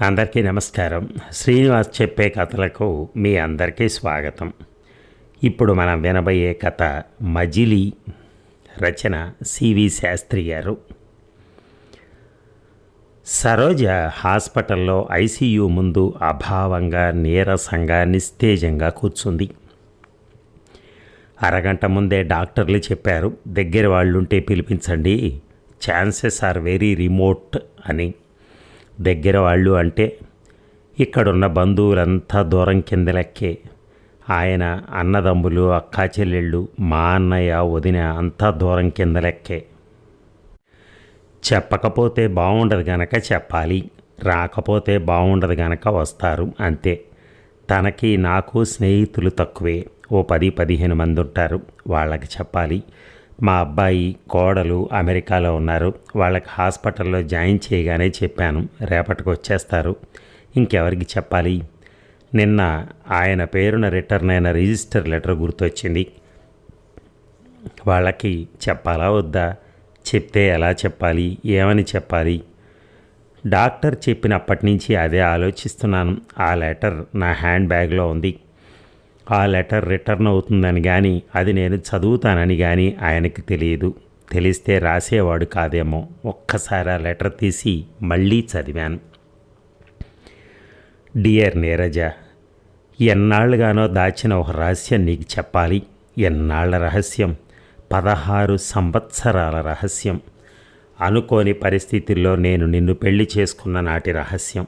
అందరికీ నమస్కారం. శ్రీనివాస్ చెప్పే కథలకు మీ అందరికీ స్వాగతం. ఇప్పుడు మనం వినబోయే కథ మజిలీ. రచన సివి శాస్త్రి గారు. సరోజ హాస్పిటల్లో ఐసీయూ ముందు అభావంగా, నీరసంగా, నిస్తేజంగా కూర్చుంది. అరగంట ముందే డాక్టర్లు చెప్పారు, దగ్గర వాళ్ళుంటే పిలిపించండి, ఛాన్సెస్ ఆర్ వెరీ రిమోట్ అని. దగ్గర వాళ్ళు అంటే ఇక్కడున్న బంధువులంతా దూరం కింద లెక్కే. ఆయన అన్నదమ్ములు, అక్కా చెల్లెళ్ళు, మా అన్నయ్య, వదిన అంతా దూరం కింద లెక్కే. చెప్పకపోతే బాగుండదు గనక చెప్పాలి, రాకపోతే బాగుండదు గనక వస్తారు, అంతే. తనకి నాకు స్నేహితులు తక్కువే, ఓ 10-15 మంది ఉంటారు, వాళ్ళకి చెప్పాలి. మా అబ్బాయి, కోడలు అమెరికాలో ఉన్నారు, వాళ్ళకి హాస్పిటల్లో జాయిన్ చేయగానే చెప్పాను, రేపటికి వచ్చేస్తారు. ఇంకెవరికి చెప్పాలి? నిన్న ఆయన పేరున రిటర్న్ అయిన రిజిస్టర్ లెటర్ గుర్తొచ్చింది. వాళ్ళకి చెప్పాలా వద్దా? చెప్తే ఎలా చెప్పాలి, ఏమని చెప్పాలి? డాక్టర్ చెప్పినప్పటి నుంచి అదే ఆలోచిస్తున్నాను. ఆ లెటర్ నా హ్యాండ్ బ్యాగ్లో ఉంది. ఆ లెటర్ రిటర్న్ అవుతుందని కానీ, అది నేను చదువుతానని కానీ ఆయనకి తెలియదు. తెలిస్తే రాసేవాడు కాదేమో. ఒక్కసారి ఆ లెటర్ తీసి మళ్ళీ చదివాను. డియర్ నీరజ, ఎన్నాళ్ళుగానో దాచిన ఒక రహస్యం నీకు చెప్పాలి. ఎన్నాళ్ల రహస్యం? 16 సంవత్సరాల రహస్యం. అనుకోని పరిస్థితుల్లో నేను నిన్ను పెళ్లి చేసుకున్న నాటి రహస్యం.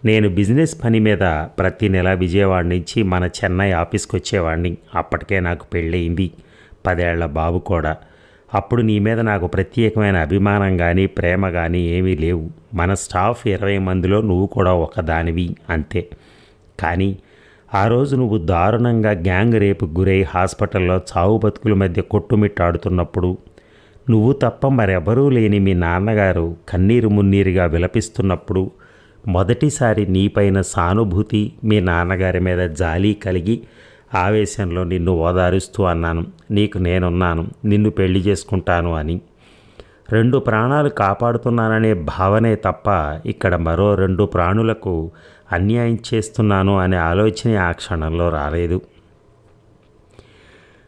నేను బిజినెస్ పని మీద ప్రతి నెల విజయవాడ నుంచి మన చెన్నై ఆఫీస్కి వచ్చేవాడిని. అప్పటికే నాకు పెళ్ళయింది, 10 ఏళ్ల బాబు కూడా. అప్పుడు నీ మీద నాకు ప్రత్యేకమైన అభిమానం కానీ ప్రేమ కానీ ఏమీ లేవు. మన స్టాఫ్ 20 మందిలో నువ్వు కూడా ఒకదానివి, అంతే. కానీ ఆ రోజు నువ్వు దారుణంగా గ్యాంగ్ రేపుకు గురై హాస్పిటల్లో చావు బతుకుల మధ్య కొట్టుమిట్టాడుతున్నప్పుడు, నువ్వు తప్ప మరెవరూ లేని మీ నాన్నగారు కన్నీరు మున్నీరుగా విలపిస్తున్నప్పుడు, మొదటిసారి నీపైన సానుభూతి, మీ నాన్నగారి మీద జాలి కలిగి ఆవేశంలో నిన్ను ఓదారుస్తూ అన్నాను, నీకు నేనున్నాను, నిన్ను పెళ్లి చేసుకుంటాను అని. 2 ప్రాణాలు కాపాడుతున్నాననే భావనే తప్ప ఇక్కడ మరో 2 ప్రాణులకు అన్యాయం చేస్తున్నాను అనే ఆలోచన ఆ క్షణంలో రాలేదు.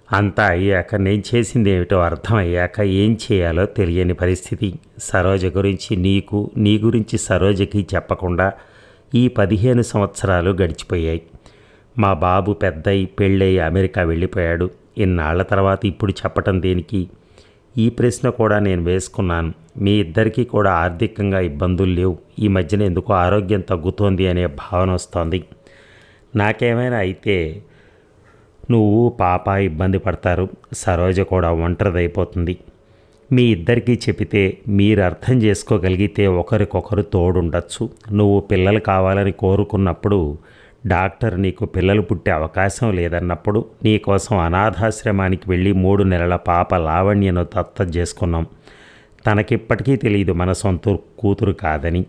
అంతా అయ్యాక, నేను చేసింది ఏమిటో అర్థమయ్యాక ఏం చేయాలో తెలియని పరిస్థితి. సరోజ గురించి నీకు, నీ గురించి సరోజకి చెప్పకుండా ఈ 15 సంవత్సరాలు గడిచిపోయాయి. మా బాబు పెద్దయి, పెళ్ళయి అమెరికా వెళ్ళిపోయాడు. ఇన్నాళ్ల తర్వాత ఇప్పుడు చెప్పటం దేనికి? ఈ ప్రశ్న కూడా నేను వేసుకున్నాను. మీ ఇద్దరికీ కూడా ఆర్థికంగా ఇబ్బందులు లేవు. ఈ మధ్యన ఎందుకో ఆరోగ్యం తగ్గుతోంది అనే భావన వస్తోంది. నాకేమైనా అయితే నువ్వు, పాప ఇబ్బంది పడతారు. సరోజ కూడా ఒంటరిదైపోతుంది. మీ ఇద్దరికీ చెబితే, మీరు అర్థం చేసుకోగలిగితే ఒకరికొకరు తోడుండొచ్చు. నువ్వు పిల్లలు కావాలని కోరుకున్నప్పుడు, డాక్టర్ నీకు పిల్లలు పుట్టే అవకాశం లేదన్నప్పుడు, నీకోసం అనాథాశ్రమానికి వెళ్ళి 3 నెలల పాప లావణ్యను దత్తత చేసుకున్నాం. తనకిప్పటికీ తెలియదు మన సొంత కూతురు కాదని.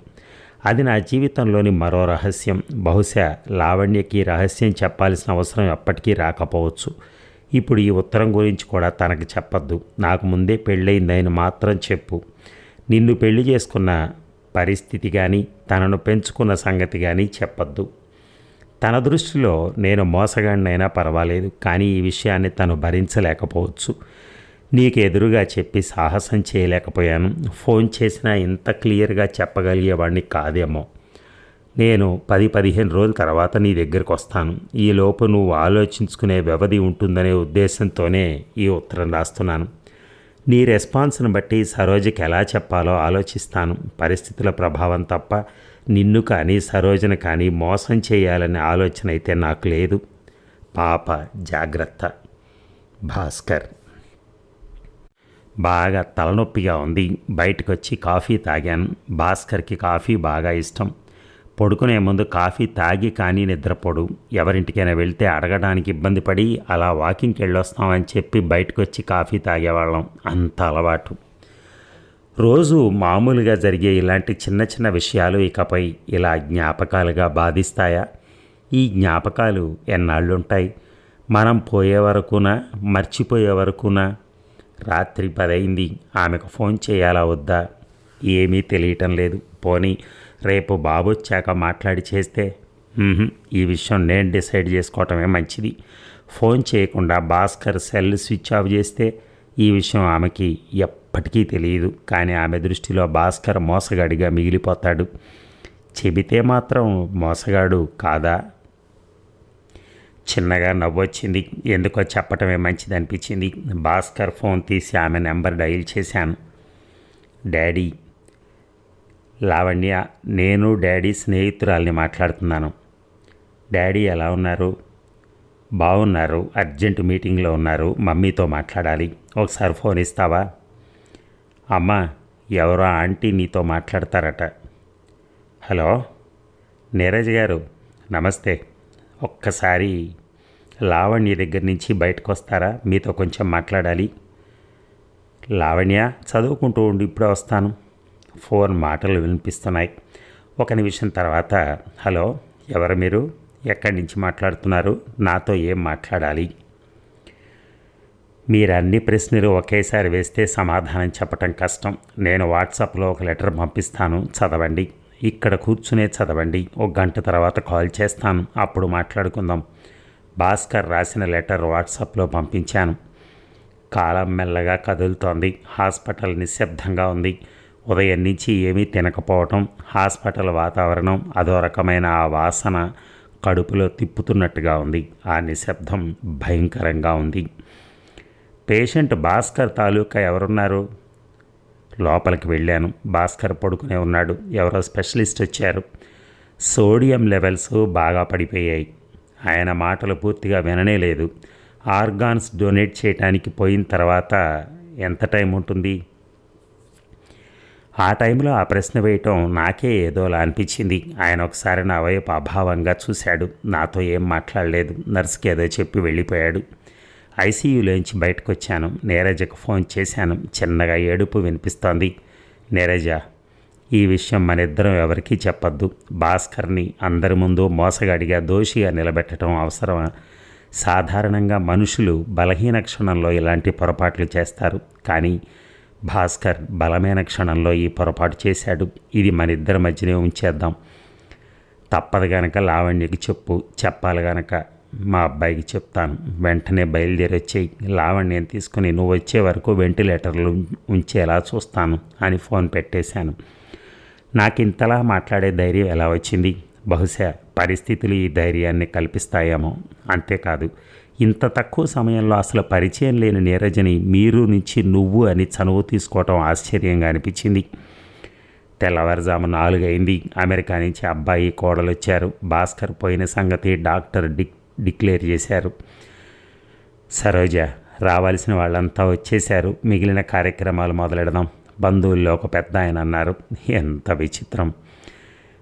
అది నా జీవితంలోని మరో రహస్యం. బహుశా లావణ్యకి రహస్యం చెప్పాల్సిన అవసరం ఎప్పటికీ రాకపోవచ్చు. ఇప్పుడు ఈ ఉత్తరం గురించి కూడా తనకు చెప్పద్దు. నాకు ముందే పెళ్ళయిందని మాత్రం చెప్పు. నిన్ను పెళ్లి చేసుకున్న పరిస్థితి కానీ, తనను పెంచుకున్న సంగతి కానీ చెప్పద్దు. తన దృష్టిలో నేను మోసగాడినైనా పర్వాలేదు, కానీ ఈ విషయాన్ని తను భరించలేకపోవచ్చు. నీకు ఎదురుగా చెప్పి సాహసం చేయలేకపోయాను. ఫోన్ చేసినా ఇంత క్లియర్గా చెప్పగలిగేవాడిని కాదేమో. నేను 10-15 రోజుల తర్వాత నీ దగ్గరికి వస్తాను. ఈలోపు నువ్వు ఆలోచించుకునే వ్యవధి ఉంటుందనే ఉద్దేశంతోనే ఈ ఉత్తరం రాస్తున్నాను. నీ రెస్పాన్స్ని బట్టి సరోజకి ఎలా చెప్పాలో ఆలోచిస్తాను. పరిస్థితుల ప్రభావం తప్ప నిన్ను కానీ సరోజను కానీ మోసం చేయాలనే ఆలోచన అయితే నాకు లేదు. పాప జాగ్రత్త. భాస్కర్. బాగా తలనొప్పిగా ఉంది. బయటకు వచ్చి కాఫీ తాగాను. భాస్కర్కి కాఫీ బాగా ఇష్టం. పడుకునే ముందు కాఫీ తాగి కానీ నిద్రపోడు. ఎవరింటికైనా వెళ్తే అడగడానికి ఇబ్బంది పడి అలా వాకింగ్కి వెళ్ళొస్తామని చెప్పి బయటకు వచ్చి కాఫీ తాగేవాళ్ళం. అంత అలవాటు. రోజు మామూలుగా జరిగే ఇలాంటి చిన్న చిన్న విషయాలు ఇకపై ఇలా జ్ఞాపకాలుగా బాధిస్తాయా? ఈ జ్ఞాపకాలు ఎన్నాళ్ళుంటాయి? మనం పోయే వరకునా, మర్చిపోయే వరకునా? రాత్రి 10 అయింది. ఆమెకు ఫోన్ చేయాలా వద్దా? ఏమీ తెలియటం లేదు. పోనీ రేపు బాబు వచ్చాక మాట్లాడి చేస్తే ఈ విషయం నేను డిసైడ్ చేసుకోవటమే మంచిది. ఫోన్ చేయకుండా భాస్కర్ సెల్ స్విచ్ ఆఫ్ చేస్తే ఈ విషయం ఆమెకి ఎప్పటికీ తెలియదు. కానీ ఆమె దృష్టిలో భాస్కర్ మోసగాడిగా మిగిలిపోతాడు. చెబితే మాత్రం మోసగాడు కాదా? చిన్నగా నవ్వొచ్చింది. ఎందుకో చెప్పటమే మంచిది అనిపించింది. భాస్కర్ ఫోన్ తీసి ఆమె నెంబర్ డయల్ చేశాను. డాడీ, లావణ్య, నేను డాడీ స్నేహితురాల్ని మాట్లాడుతున్నాను. డాడీ ఎలా ఉన్నారు? బాగున్నారు. అర్జెంట్ మీటింగ్లో ఉన్నారు. మమ్మీతో మాట్లాడాలి. ఒకసారి ఫోన్ ఇస్తావా? అమ్మ, ఎవరో ఆంటీ నీతో మాట్లాడతారట. హలో, నీరజ్ గారు, నమస్తే. ఒక్కసారి లావణ్య దగ్గర నుంచి బయటకు వస్తారా? మీతో కొంచెం మాట్లాడాలి. లావణ్య, చదువుకుంటూ ఉండి ఇప్పుడే వస్తాను. ఫోన్ మాటలు వినిపిస్తున్నాయి. ఒక నిమిషం తర్వాత, హలో, ఎవరు మీరు? ఎక్కడి నుంచి మాట్లాడుతున్నారు? నాతో ఏం మాట్లాడాలి? మీరు అన్ని ప్రశ్నలు ఒకేసారి వేస్తే సమాధానం చెప్పటం కష్టం. నేను వాట్సాప్లో ఒక లెటర్ పంపిస్తాను, చదవండి. ఇక్కడ కూర్చునే చదవండి. ఒక గంట తర్వాత కాల్ చేస్తాను, అప్పుడు మాట్లాడుకుందాం. భాస్కర్ రాసిన లెటర్ వాట్సాప్లో పంపించాను. కాలం మెల్లగా కదులుతోంది. హాస్పిటల్ నిశ్శబ్దంగా ఉంది. ఉదయం నుంచి ఏమీ తినకపోవటం, హాస్పిటల్ వాతావరణం, అదో రకమైన ఆ వాసన కడుపులో తిప్పుతున్నట్టుగా ఉంది. ఆ నిశ్శబ్దం భయంకరంగా ఉంది. పేషెంట్ భాస్కర్ తాలూకా ఎవరున్నారు? లోపలికి వెళ్ళాను. భాస్కర్ పడుకునే ఉన్నాడు. ఎవరో స్పెషలిస్ట్ వచ్చారు. సోడియం లెవెల్స్ బాగా పడిపోయాయి. ఆయన మాటలు పూర్తిగా విననే లేదు. ఆర్గాన్స్ డొనేట్ చేయడానికి పోయిన తర్వాత ఎంత టైం ఉంటుంది? ఆ టైంలో ఆ ప్రశ్న వేయటం నాకే ఏదోలా అనిపించింది. ఆయన ఒకసారి నా వైపు అభావంగా చూశాడు. నాతో ఏం మాట్లాడలేదు. నర్సుకి ఏదో చెప్పి వెళ్ళిపోయాడు. ఐసీయూలోంచి బయటకు వచ్చాను. నీరజకు ఫోన్ చేశాను. చిన్నగా ఏడుపు వినిపిస్తోంది. నీరజ, ఈ విషయం మన ఇద్దరం ఎవరికీ చెప్పొద్దు. భాస్కర్ని అందరి ముందు మోసగాడిగా దోషిగా నిలబెట్టడం అవసరమా? సాధారణంగా మనుషులు బలహీన క్షణంలో ఇలాంటి పొరపాట్లు చేస్తారు. కానీ భాస్కర్ బలమైన క్షణంలో ఈ పొరపాటు చేశాడు. ఇది మన ఇద్దరి మధ్యనే ఉంచేద్దాం. తప్పదు గనక లావణ్యకి చెప్పాలి గనక మా అబ్బాయికి చెప్తాను. వెంటనే బయలుదేరి వచ్చేయి. లావణ్యం తీసుకుని నువ్వు వచ్చే వరకు వెంటిలేటర్లు ఉంచేలా చూస్తాను అని ఫోన్ పెట్టేశాను. నాకు ఇంతలా మాట్లాడే ధైర్యం ఎలా వచ్చింది? బహుశా పరిస్థితులు ఈ ధైర్యాన్ని కల్పిస్తాయేమో. అంతేకాదు, ఇంత తక్కువ సమయంలో అసలు పరిచయం లేని నీరజని మీరు నుంచి నువ్వు అని చనువు తీసుకోవటం ఆశ్చర్యంగా అనిపించింది. తెల్లవారుజాము 4 అయింది. అమెరికా నుంచి అబ్బాయి కోడలు వచ్చారు. భాస్కర్ పోయిన సంగతి డాక్టర్ డిక్లేర్ చేశారు. సరోజ, రావాల్సిన వాళ్ళంతా వచ్చేశారు. మిగిలిన కార్యక్రమాలు మొదలెడదాం. బంధువుల్లో ఒక పెద్ద ఆయన అన్నారు. ఎంత విచిత్రం!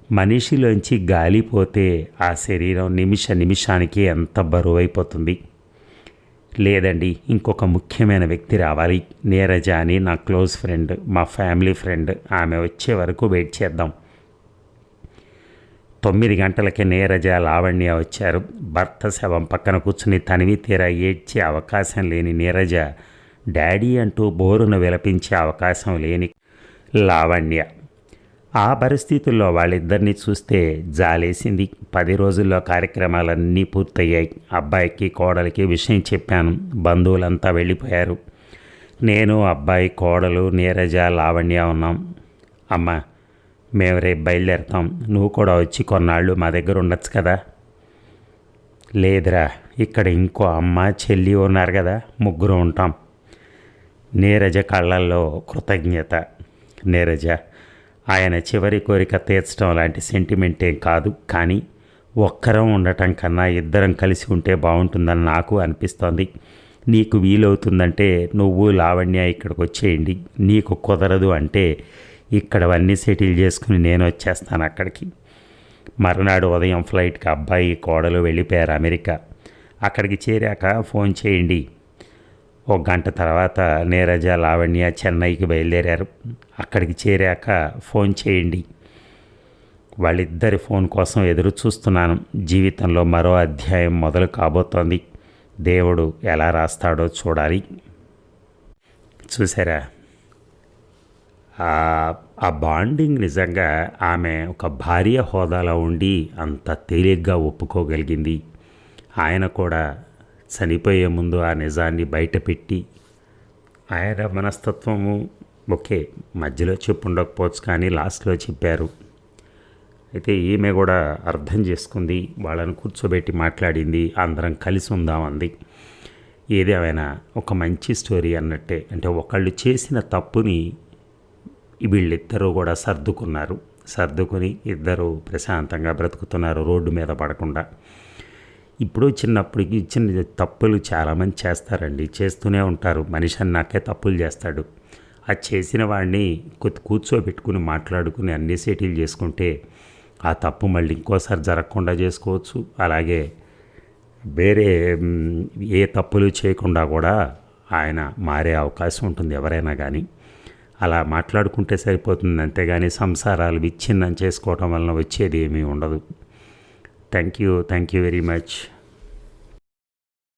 మనిషిలోంచి గాలిపోతే ఆ శరీరం నిమిషానికి ఎంత బరువైపోతుంది. లేదండి, ఇంకొక ముఖ్యమైన వ్యక్తి రావాలి. నీరజ అని నా క్లోజ్ ఫ్రెండ్, మా ఫ్యామిలీ ఫ్రెండ్. ఆమె వచ్చే వరకు వెయిట్ చేద్దాం. 9 గంటలకి నీరజ, లావణ్య వచ్చారు. భర్త శవం పక్కన కూర్చుని తనివి తీరా ఏడ్చే అవకాశం లేని నీరజ, డాడీ అంటూ బోరున విలపించే అవకాశం లేని లావణ్య. ఆ పరిస్థితుల్లో వాళ్ళిద్దరినీ చూస్తే జాలేసింది. 10 రోజుల్లో కార్యక్రమాలన్నీ పూర్తయ్యాయి. అబ్బాయికి కోడలికి విషయం చెప్పాను. బంధువులంతా వెళ్ళిపోయారు. నేను, అబ్బాయి, కోడలు, నీరజ, లావణ్య ఉన్నాం. అమ్మ, మేము రేపు బయలుదేరుతాం. నువ్వు కూడా వచ్చి కొన్నాళ్ళు మా దగ్గర ఉండొచ్చు కదా? లేదురా, ఇక్కడ ఇంకో అమ్మ, చెల్లి ఉన్నారు కదా, ముగ్గురు ఉంటాం. నీరజ కళ్ళల్లో కృతజ్ఞత. నీరజ, ఆయన చివరి కోరిక తీర్చడం లాంటి సెంటిమెంట్ ఏం కాదు. కానీ ఒక్కరం ఉండటం కన్నా ఇద్దరం కలిసి ఉంటే బాగుంటుందని నాకు అనిపిస్తోంది. నీకు వీలవుతుందంటే నువ్వు, లావణ్య ఇక్కడికి వచ్చేయండి. నీకు కుదరదు అంటే ఇక్కడవన్నీ సెటిల్ చేసుకుని నేను వచ్చేస్తాను అక్కడికి. మరునాడు ఉదయం ఫ్లైట్కి అబ్బాయి, కోడలు వెళ్ళిపోయారు అమెరికా. అక్కడికి చేరాక ఫోన్ చేయండి. 1 గంట తర్వాత నీరజ, లావణ్య చెన్నైకి బయలుదేరారు. అక్కడికి చేరాక ఫోన్ చేయండి. వాళ్ళిద్దరి ఫోన్ కోసం ఎదురు చూస్తున్నాను. జీవితంలో మరో అధ్యాయం మొదలు కాబోతోంది. దేవుడు ఎలా రాస్తాడో చూడాలి. చూసారా, ఆ బాండింగ్ నిజంగా ఆమె ఒక భార్య హోదాలో ఉండి అంత తేలిగ్గా ఒప్పుకోగలిగింది. ఆయన కూడా చనిపోయే ముందు ఆ నిజాన్ని బయటపెట్టి ఆయన మనస్తత్వము ఓకే, మధ్యలో చెప్పుండకపోవచ్చు కానీ లాస్ట్లో చెప్పారు. అయితే ఈమె కూడా అర్థం చేసుకుంది, వాళ్ళని కూర్చోబెట్టి మాట్లాడింది, అందరం కలిసి ఉందామంది. ఏదేమైనా ఒక మంచి స్టోరీ అన్నట్టే. అంటే ఒకళ్ళు చేసిన తప్పుని వీళ్ళిద్దరూ కూడా సర్దుకుని ఇద్దరు ప్రశాంతంగా బ్రతుకుతున్నారు, రోడ్డు మీద పడకుండా. ఇప్పుడు చిన్నప్పటికి చిన్న తప్పులు చాలామంది చేస్తారండి, చేస్తూనే ఉంటారు. మనిషి అన్నాకే తప్పులు చేస్తాడు. ఆ చేసిన వాడిని కూర్చోబెట్టుకుని మాట్లాడుకుని అన్నీ సెటిల్ చేసుకుంటే ఆ తప్పు మళ్ళీ ఇంకోసారి జరగకుండా చేసుకోవచ్చు. అలాగే వేరే ఏ తప్పులు చేయకుండా కూడా ఆయన మారే అవకాశం ఉంటుంది ఎవరైనా కానీ. అలా మాట్లాడుకుంటే సరిపోతుంది, అంతేగాని సంసారాలు విచ్ఛిన్నం చేసుకోవటం వలన వచ్చేది ఏమీ ఉండదు. Thank you very much.